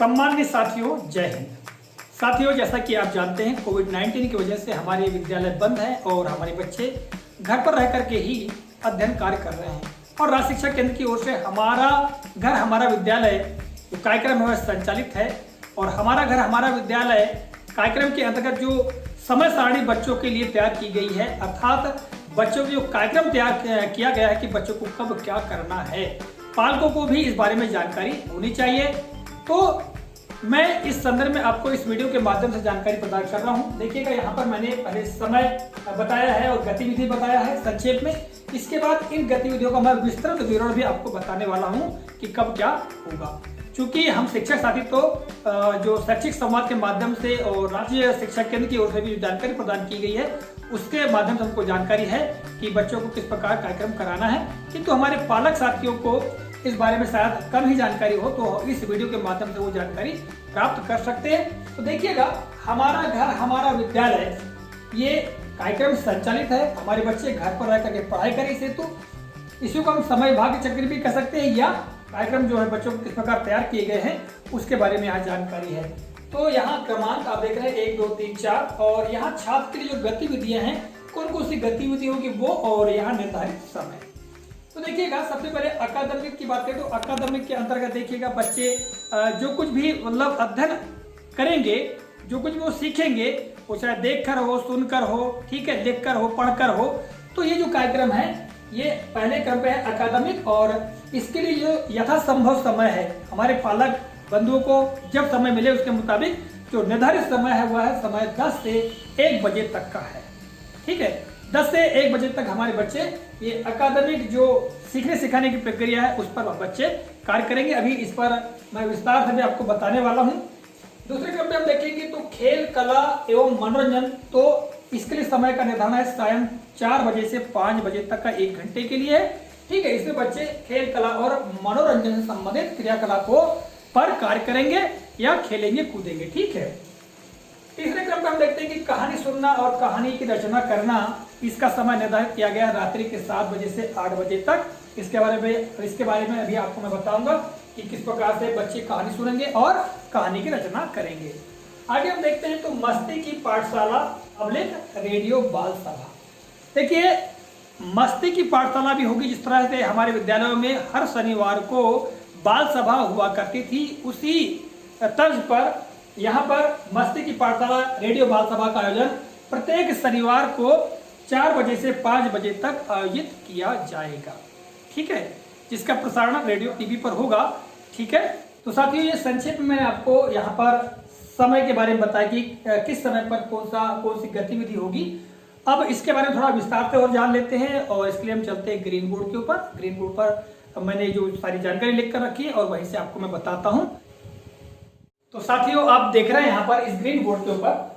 सम्मानित साथियों, जय हिंद। साथियों, जैसा कि आप जानते हैं कोविड-19 की वजह से हमारे विद्यालय बंद है और हमारे बच्चे घर पर रह करके ही अध्ययन कार्य कर रहे हैं। और राज्य शिक्षा केंद्र की ओर से हमारा घर हमारा विद्यालय जो कार्यक्रम है वह संचालित है। और हमारा घर हमारा विद्यालय कार्यक्रम के अंतर्गत जो समय सारणी बच्चों के लिए तैयार की गई है, अर्थात बच्चों के जो कार्यक्रम तैयार किया गया है कि बच्चों को कब क्या करना है, पालकों को भी इस बारे में जानकारी होनी चाहिए। तो मैं इस संदर्भ में आपको इस वीडियो के माध्यम से जानकारी प्रदान कर रहा हूं। देखिएगा, यहाँ पर मैंने पहले समय बताया है और गतिविधि बताया है संक्षेप में। इसके बाद इन गतिविधियों का मैं विस्तृत विवरण भी आपको बताने वाला हूं कि कब क्या होगा। चूंकि हम शिक्षक साथी तो जो शैक्षिक संवाद के माध्यम से और राज्य शिक्षा केंद्र की ओर से भी जानकारी प्रदान की गई है, उसके माध्यम से हमको जानकारी है कि बच्चों को किस प्रकार कार्यक्रम कराना है। किंतु हमारे पालक साथियों को इस बारे में शायद कम ही जानकारी हो, तो इस वीडियो के माध्यम से वो जानकारी प्राप्त कर सकते हैं। तो देखिएगा, हमारा घर हमारा विद्यालय ये कार्यक्रम संचालित है। हमारे बच्चे घर पर रह करके पढ़ाई करें, इसे तो इसी को हम समय भाग्य चक्र भी कह सकते हैं, या कार्यक्रम जो है बच्चों को किस प्रकार तैयार किए गए हैं उसके बारे में यहाँ जानकारी है। तो यहाँ क्रमांक आप देख रहे हैं 1, 2, 3, 4 और यहाँ छात्र के लिए जो गतिविधियां हैं, कौन कौन सी गतिविधि होगी वो, और यहाँ निर्धारित समय। तो देखिएगा, सबसे पहले अकादमिक की बात करें तो अकादमिक के अंतर्गत देखिएगा, बच्चे जो कुछ भी मतलब अध्ययन करेंगे, जो कुछ भी वो सीखेंगे, वो चाहे देख कर हो, सुनकर हो, ठीक है, लिख कर हो, पढ़कर हो। तो ये जो कार्यक्रम है ये पहले क्रम पे है अकादमिक, और इसके लिए जो यथासंभव समय है, हमारे पालक बंधुओं को जब समय मिले उसके मुताबिक जो निर्धारित समय है वह है समय 10 से 1 बजे तक का है। ठीक है, 10 से 1 बजे तक हमारे बच्चे ये अकादमिक जो सीखने सिखाने की प्रक्रिया है उस पर बच्चे कार्य करेंगे। अभी इस पर मैं विस्तार से भी आपको बताने वाला हूँ। दूसरे क्रम पे हम देखेंगे तो खेल, कला एवं मनोरंजन, तो इसके लिए समय का निर्धारण है सायं 4 बजे से 5 बजे तक का 1 घंटे के लिए। ठीक है, इसमें बच्चे खेल, कला और मनोरंजन से संबंधित क्रियाकलापों पर कार्य करेंगे या खेलेंगे कूदेंगे। ठीक है, तीसरे क्रम पर हम देखते हैं कि कहानी सुनना और कहानी की रचना करना, इसका समय निर्धारित किया गया रात्रि के 7 बजे से 8 बजे तक। इसके बारे में अभी आपको मैं बताऊंगा कि किस प्रकार से बच्चे कहानी सुनेंगे और कहानी की रचना करेंगे। आगे हम देखते हैं तो मस्ती की पाठशाला अवलेख रेडियो बाल सभा। देखिए, मस्ती की पाठशाला भी होगी। जिस तरह से हमारे विद्यालयों में हर शनिवार को बाल सभा हुआ करती थी, उसी तर्ज पर यहाँ पर मस्ती की पाठशाला रेडियो बाल सभा का आयोजन प्रत्येक शनिवार को 4 बजे से 5 बजे तक आयोजित किया जाएगा। ठीक है, जिसका प्रसारण रेडियो टीवी पर होगा। ठीक है, तो साथियों, ये संक्षेप में मैंने आपको यहाँ पर समय के बारे में बताया कि किस समय पर कौन सी गतिविधि होगी। अब इसके बारे में थोड़ा विस्तार से और जान लेते हैं, और इसके लिए हम चलते हैं ग्रीन बोर्ड के ऊपर। ग्रीन बोर्ड पर मैंने जो सारी जानकारी लिख कर रखी है और वहीं से आपको मैं बताता हूँ। तो साथियों, आप देख रहे हैं यहाँ पर इस ग्रीन बोर्ड के ऊपर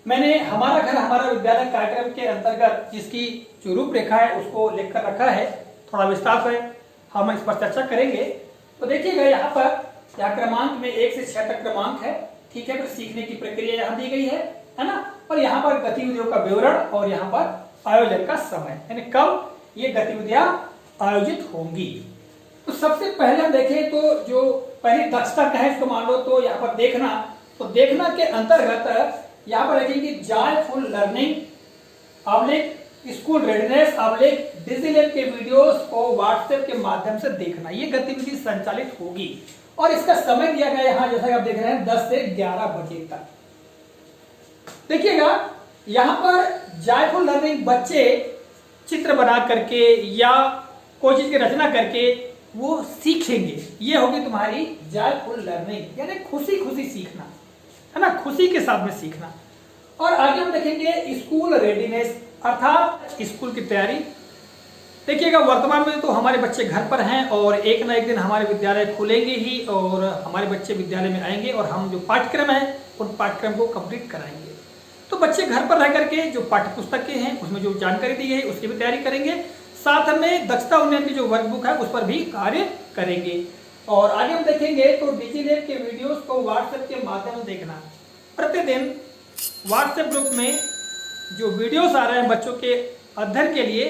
मैंने हमारा घर हमारा विद्यालय कार्यक्रम के अंतर्गत जिसकी जो रूपरेखा है उसको लिख कर रखा है। थोड़ा विस्तार से हम इस पर चर्चा करेंगे। तो देखिएगा, यहाँ पर यहाँ क्रमांक में 1 से 6 तक क्रमांक है। ठीक है, फिर सीखने की प्रक्रिया यहाँ दी गई है ना, और यहाँ पर गतिविधियों का विवरण और यहाँ पर आयोजन का समय, यानी कब ये गतिविधियां आयोजित होंगी। तो सबसे पहले हम देखें तो जो पहली दक्षता का है इसको मान लो, तो यहाँ पर देखना, तो देखना के अंतर्गत यहाँ पर देखेंगे जॉयफुल लर्निंग अवलेख स्कूल रेडीनेस अवलेख डिजिलैब के वीडियोस को व्हाट्सएप के माध्यम से देखना, ये गतिविधि संचालित होगी। और इसका समय दिया गया यहाँ, जैसा कि आप देख रहे हैं, 10 से 11 बजे तक। देखिएगा, यहाँ पर जॉयफुल लर्निंग बच्चे चित्र बना करके या कोई चीज की रचना करके वो सीखेंगे। ये होगी तुम्हारी जॉयफुल लर्निंग, यानी खुशी खुशी सीखना, है ना, खुशी के साथ में सीखना। और आगे हम देखेंगे स्कूल रेडीनेस, अर्थात स्कूल की तैयारी। देखिएगा, वर्तमान में तो हमारे बच्चे घर पर हैं और एक ना एक दिन हमारे विद्यालय खुलेंगे ही, और हमारे बच्चे विद्यालय में आएंगे और हम जो पाठ्यक्रम है उन पाठ्यक्रम को कंप्लीट कराएंगे। तो बच्चे घर पर रह करके जो पाठ्य पुस्तकें हैं उसमें जो जानकारी दी है उसकी भी तैयारी करेंगे, साथ में दक्षता उन्नयन की जो वर्कबुक है उस पर भी कार्य करेंगे। और आगे हम देखेंगे तो डिजिलैब के वीडियोस को व्हाट्सएप के माध्यम से देखना। प्रतिदिन व्हाट्सएप ग्रुप में जो वीडियोस आ रहे हैं बच्चों के अध्ययन के लिए,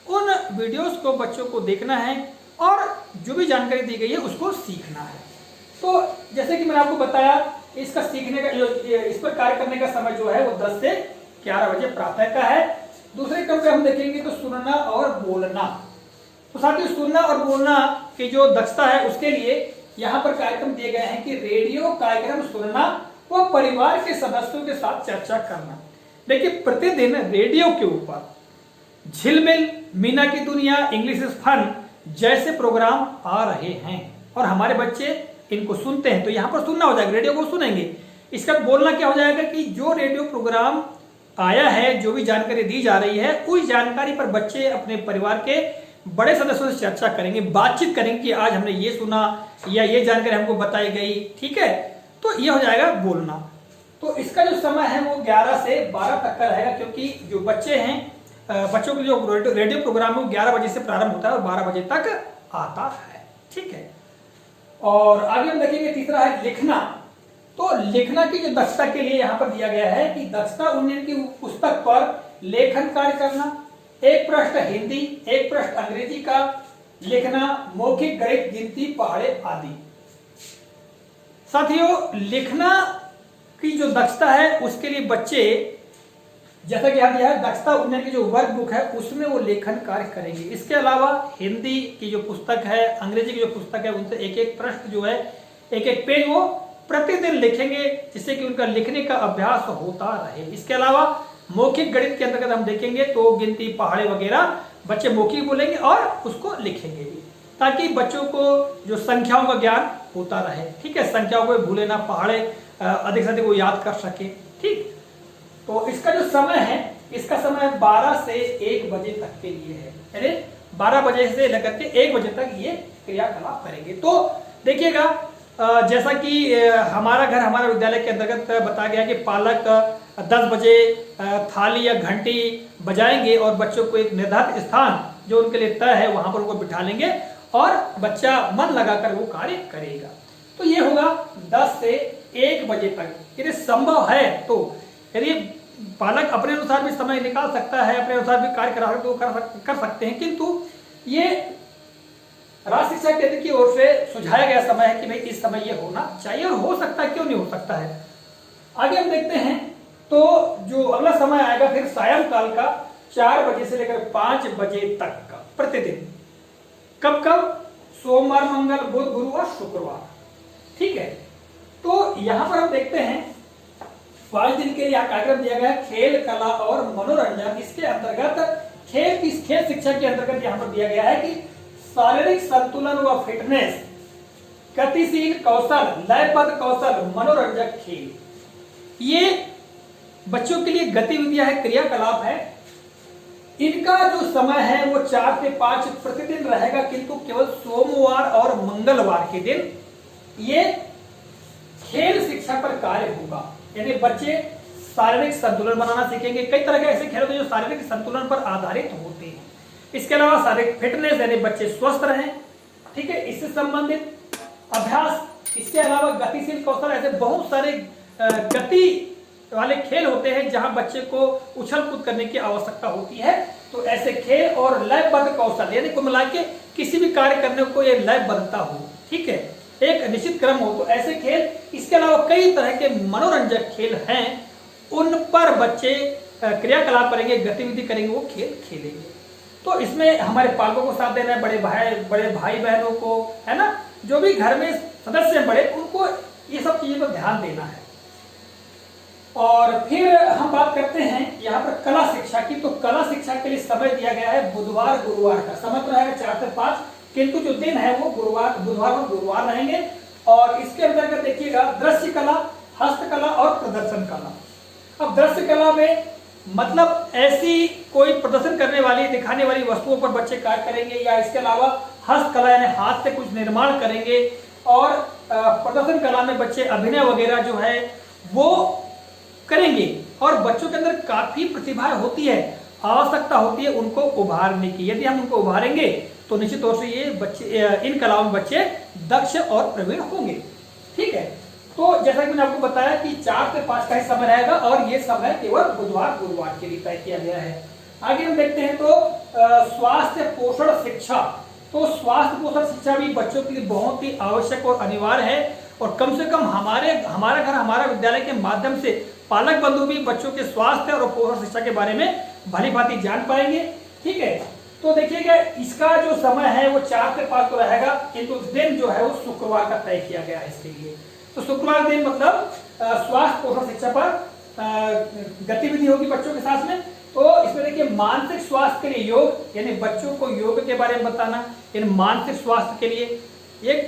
उन वीडियोस को बच्चों को देखना है और जो भी जानकारी दी गई है उसको सीखना है। तो जैसे कि मैंने आपको बताया, इसका सीखने का इस पर कार्य करने का समय जो है वो 10 से 11 बजे प्रातः का है। दूसरे क्रम पे हम देखेंगे तो सुनना और बोलना। तो साथियों, सुनना और बोलना की जो दक्षता है उसके लिए यहाँ पर कार्यक्रम दिए गए हैं कि रेडियो कार्यक्रम सुनना व परिवार के सदस्यों के साथ चर्चा करना। देखिए, प्रतिदिन रेडियो के ऊपर झिलमिल, मीना की दुनिया, इंग्लिश इज फन जैसे प्रोग्राम आ रहे हैं और हमारे बच्चे इनको सुनते हैं। तो यहाँ पर सुनना हो जाएगा, रेडियो को सुनेंगे। इसका बोलना क्या हो जाएगा कि जो रेडियो प्रोग्राम आया है, जो भी जानकारी दी जा रही है, उस जानकारी पर बच्चे अपने परिवार के बड़े सदस्यों से चर्चा करेंगे, बातचीत करेंगे कि आज हमने ये सुना या ये जानकारी हमको बताई गई। ठीक है, तो ये हो जाएगा बोलना। तो इसका जो समय है वो 11 से 12 तक का रहेगा, क्योंकि जो बच्चे हैं, बच्चों के जो रेडियो प्रोग्राम है वो 11 बजे से प्रारंभ होता है और 12 बजे तक आता है। ठीक है, और आगे हम देखेंगे तीसरा है लिखना। तो लिखना की जो दक्षता के लिए यहाँ पर दिया गया है कि दक्षता उन्नयन की पुस्तक पर लेखन कार्य करना, एक पृष्ठ हिंदी, एक पृष्ठ अंग्रेजी का लिखना, मौखिक, गणित, गिनती, पहाड़े आदि। साथियों, लिखना की जो दक्षता है उसके लिए बच्चे, जैसा कि यहाँ दिया है, दक्षता उन्नयन की जो वर्क बुक है उसमें वो लेखन कार्य करेंगे। इसके अलावा हिंदी की जो पुस्तक है, अंग्रेजी की जो पुस्तक है, उनसे एक एक पृष्ठ जो है, एक एक पेज वो प्रतिदिन लिखेंगे, जिससे कि उनका लिखने का अभ्यास होता रहे। इसके अलावा मौखिक गणित के अंतर्गत हम देखेंगे तो गिनती, पहाड़े वगैरह बच्चे मौखिक बोलेंगे और उसको लिखेंगे भी, ताकि बच्चों को जो संख्याओं का ज्ञान होता रहे। ठीक है, संख्याओं को भूले ना, पहाड़े अधिक से अधिक वो याद कर सके। ठीक, तो इसका जो समय है, इसका समय 12 से 1 बजे तक के लिए है, यानी 12 बजे से लेकर के 1 बजे तक ये क्रियाकलाप करेंगे। तो देखिएगा, जैसा कि हमारा घर हमारा विद्यालय के अंतर्गत बताया गया कि पालक 10 बजे थाली या घंटी बजाएंगे और बच्चों को एक निर्धारित स्थान जो उनके लिए तय है वहां पर उनको बिठा लेंगे और बच्चा मन लगाकर वो कार्य करेगा। तो ये होगा 10 से 1 बजे तक। यदि संभव है तो यदि पालक अपने अनुसार भी समय निकाल सकता है, अपने अनुसार भी कार्य करा तो कर सकते हैं, किंतु ये राज्य शिक्षा केंद्र की ओर से सुझाया गया समय है कि भाई इस समय ये होना चाहिए, और हो सकता है, क्यों नहीं हो सकता है। आगे हम देखते हैं तो जो अगला समय आएगा फिर सायंकाल का 4 बजे से लेकर 5 बजे तक का प्रतिदिन। कब कब? सोमवार, मंगल, बुध, गुरुवार, शुक्रवार। ठीक है, तो यहां पर हम देखते हैं 5 दिन के लिए कार्यक्रम दिया गया है, खेल, कला और मनोरंजन। इसके अंतर्गत खेल शिक्षा के अंतर्गत यहां पर दिया गया है कि शारीरिक संतुलन व फिटनेस, गतिशील कौशल, लयबद्ध कौशल, मनोरंजक खेल, ये बच्चों के लिए गतिविधियां है, क्रियाकलाप है। इनका जो समय है वो 4 से 5 प्रतिदिन रहेगा, किंतु केवल सोमवार और मंगलवार के दिन ये खेल शिक्षा पर कार्य होगा। यानी बच्चे शारीरिक संतुलन बनाना सीखेंगे। कई तरह के ऐसे खेल होते हैं जो शारीरिक संतुलन पर आधारित होते हैं। इसके अलावा शारीरिक फिटनेस, यानी बच्चे स्वस्थ रहें, ठीक है, इससे संबंधित अभ्यास। इसके अलावा गतिशील कौशल, ऐसे बहुत सारे गति वाले खेल होते हैं जहां बच्चे को उछल कूद करने की आवश्यकता होती है। तो ऐसे खेल और लयबद्ध कौशल, यानी कुल मिला के किसी भी कार्य करने को ये लयबद्धता हो, ठीक है, एक निश्चित क्रम हो, तो ऐसे खेल। इसके अलावा कई तरह के मनोरंजक खेल हैं, उन पर बच्चे क्रियाकलाप करेंगे, गतिविधि करेंगे, वो खेल खेलेंगे। तो इसमें हमारे पालकों को साथ देना है, बड़े भाई बहनों को, है ना, जो भी घर में सदस्य बड़े, उनको ये सब चीजों पर ध्यान देना है। और फिर हम बात करते हैं यहाँ पर कला शिक्षा की। तो कला शिक्षा के लिए समय दिया गया है बुधवार गुरुवार का। समय तो रहेगा 4 से 5, किंतु जो दिन है वो बुधवार और गुरुवार रहेंगे। और इसके अंतर्गत देखिएगा दृश्य कला, हस्तकला और प्रदर्शन कला। अब दृश्य कला में मतलब ऐसी कोई प्रदर्शन करने वाली, दिखाने वाली वस्तुओं पर बच्चे कार्य करेंगे, या इसके अलावा हस्तकला यानी हाथ से कुछ निर्माण करेंगे। और प्रदर्शन कला में बच्चे अभिनय वगैरह जो है वो करेंगे। और बच्चों के अंदर काफी प्रतिभा होती है, आवश्यकता होती है उनको उभारने की। यदि हम उनको उभारेंगे तो निश्चित तौर से ये बच्चे, इन कलाओं में बच्चे दक्ष और प्रवीण होंगे। ठीक है, तो जैसा कि मैंने आपको बताया कि 4 से 5 का ही समय रहेगा, और ये समय केवल बुधवार गुरुवार के लिए तय किया गया है। आगे हम देखते हैं तो स्वास्थ्य पोषण शिक्षा, तो स्वास्थ्य पोषण शिक्षा भी बच्चों के लिए बहुत ही आवश्यक और अनिवार्य है। और कम से कम हमारा घर हमारा विद्यालय के माध्यम से पालक बंधु भी बच्चों के स्वास्थ्य और पोषण शिक्षा के बारे में भली भांति जान पाएंगे। ठीक है, तो देखिएगा इसका जो समय है वो 4 से 5 तो रहेगा, किंतु दिन जो है वो शुक्रवार का तय किया गया है इसके लिए। तो शुक्रवार दिन मतलब स्वास्थ्य पोषण शिक्षा पर गतिविधि होगी बच्चों के साथ में। तो इसमें देखिए मानसिक स्वास्थ्य के लिए योग, यानी बच्चों को योग के बारे में बताना। यानी मानसिक स्वास्थ्य के लिए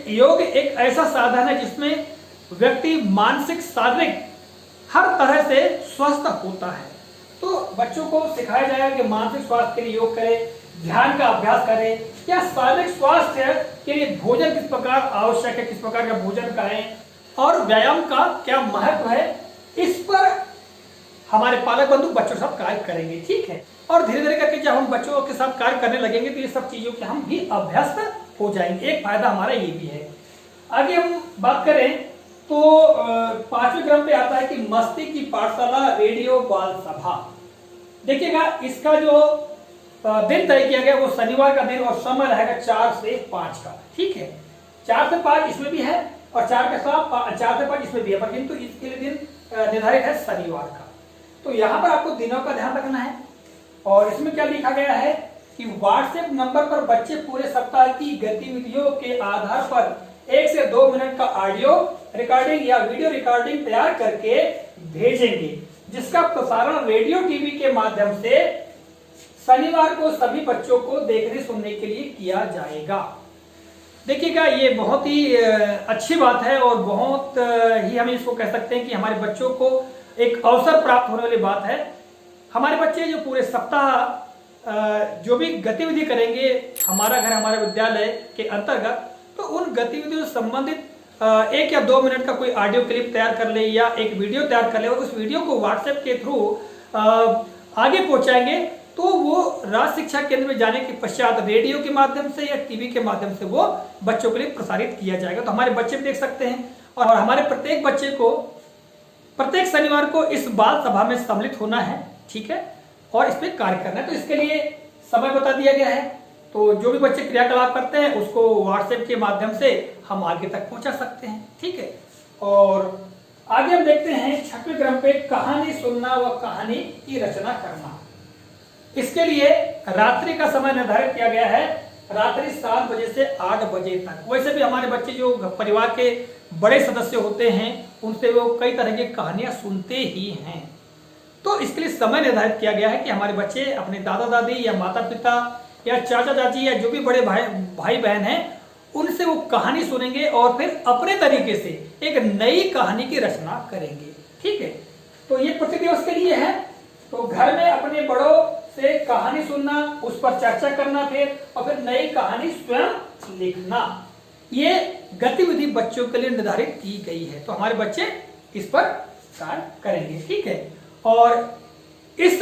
योग एक ऐसा साधन है जिसमें व्यक्ति मानसिक शारीरिक हर तरह से स्वस्थ होता है। तो बच्चों को सिखाया जाएगा कि मानसिक स्वास्थ्य के लिए योग करें, ध्यान का अभ्यास करें, या शारीरिक स्वास्थ्य के लिए भोजन किस प्रकार आवश्यक है, किस प्रकार का भोजन करें, और व्यायाम का क्या महत्व है, इस पर हमारे पालक बंधु बच्चों के साथ कार्य करेंगे। ठीक है, और धीरे धीरे करके जब हम बच्चों के साथ कार्य करने लगेंगे तो ये सब चीजों के हम भी अभ्यस्त हो जाएंगे। एक फायदा हमारा ये भी है। आगे हम बात करें तो 5वें क्रम पे आता है कि मस्ती की पाठशाला रेडियो बाल सभा। देखिएगा इसका जो दिन तय किया गया वो शनिवार का दिन, और समय रहेगा 4 से 5 का। ठीक है, 4 से 5 इसमें भी है और 4 से 5 इसमें भी है, पर किंतु इसके लिए दिन निर्धारित है शनिवार का। तो यहाँ पर आपको दिनों का ध्यान रखना है। और इसमें क्या लिखा गया है कि व्हाट्सएप नंबर पर बच्चे पूरे सप्ताह की गतिविधियों के आधार पर 1 से 2 मिनट का ऑडियो रिकॉर्डिंग या वीडियो रिकॉर्डिंग तैयार करके भेजेंगे, जिसका प्रसारण रेडियो टीवी के माध्यम से शनिवार को सभी बच्चों को देखने सुनने के लिए किया जाएगा। देखिएगा ये बहुत ही अच्छी बात है और बहुत ही हम इसको कह सकते हैं कि हमारे बच्चों को एक अवसर प्राप्त होने वाली बात है। हमारे बच्चे जो पूरे सप्ताह जो भी गतिविधि करेंगे हमारा घर हमारा विद्यालय के अंतर्गत, तो उन गतिविधियों से संबंधित 1 या 2 मिनट का कोई ऑडियो क्लिप तैयार कर ले या एक वीडियो तैयार कर ले और उस वीडियो को व्हाट्सएप के थ्रू आगे पहुंचाएंगे, तो वो राज्य शिक्षा केंद्र में जाने के पश्चात रेडियो के माध्यम से या टीवी के माध्यम से वो बच्चों के लिए प्रसारित किया जाएगा। तो हमारे बच्चे भी देख सकते हैं और हमारे प्रत्येक बच्चे को प्रत्येक शनिवार को इस बाल सभा में सम्मिलित होना है। ठीक है, और इस पे कार्य करना है। तो इसके लिए समय बता दिया गया है। तो जो भी बच्चे क्रियाकलाप करते हैं उसको व्हाट्सएप के माध्यम से हम आगे तक पहुंचा सकते हैं। ठीक है, और आगे हम देखते हैं 6वें क्रम पे कहानी सुनना व कहानी की रचना करना। इसके लिए रात्रि का समय निर्धारित किया गया है, रात्रि 7 बजे से 8 बजे तक। वैसे भी हमारे बच्चे जो परिवार के बड़े सदस्य होते हैं उनसे वो कई तरह की कहानियां सुनते ही हैं। तो इसके लिए समय निर्धारित किया गया है कि हमारे बच्चे अपने दादा दादी या माता पिता या चाचा चाची या जो भी बड़े भाई बहन हैं उनसे वो कहानी सुनेंगे और फिर अपने तरीके से एक नई कहानी की रचना करेंगे। ठीक है, तो ये प्रति दिवस के लिए है। तो घर में अपने बड़ों से कहानी सुनना, उस पर चर्चा करना और फिर नई कहानी स्वयं लिखना, ये गतिविधि बच्चों के लिए निर्धारित की गई है। तो हमारे बच्चे इस पर कार्य करेंगे। ठीक है, और इस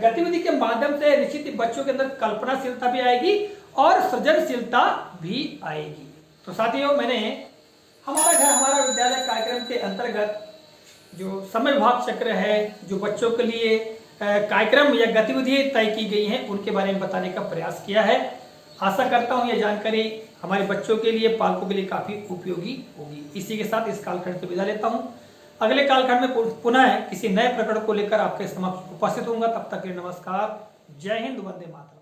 गतिविधि के माध्यम से निश्चित बच्चों के अंदर कल्पनाशीलता भी आएगी और सृजनशीलता भी आएगी। तो साथियों, मैंने हमारा घर हमारा विद्यालय कार्यक्रम के अंतर्गत जो समय विभाग चक्र है, जो बच्चों के लिए कार्यक्रम या गतिविधि तय की गई हैं उनके बारे में बताने का प्रयास किया है। आशा करता हूं यह जानकारी हमारे बच्चों के लिए, पालकों के लिए काफी उपयोगी होगी। इसी के साथ इस कालखंड से विदा लेता हूं। अगले कालखंड में पुनः किसी नए प्रकरण को लेकर आपके समक्ष उपस्थित होऊंगा। तब तक के नमस्कार, जय हिंद, वंदे मातरम।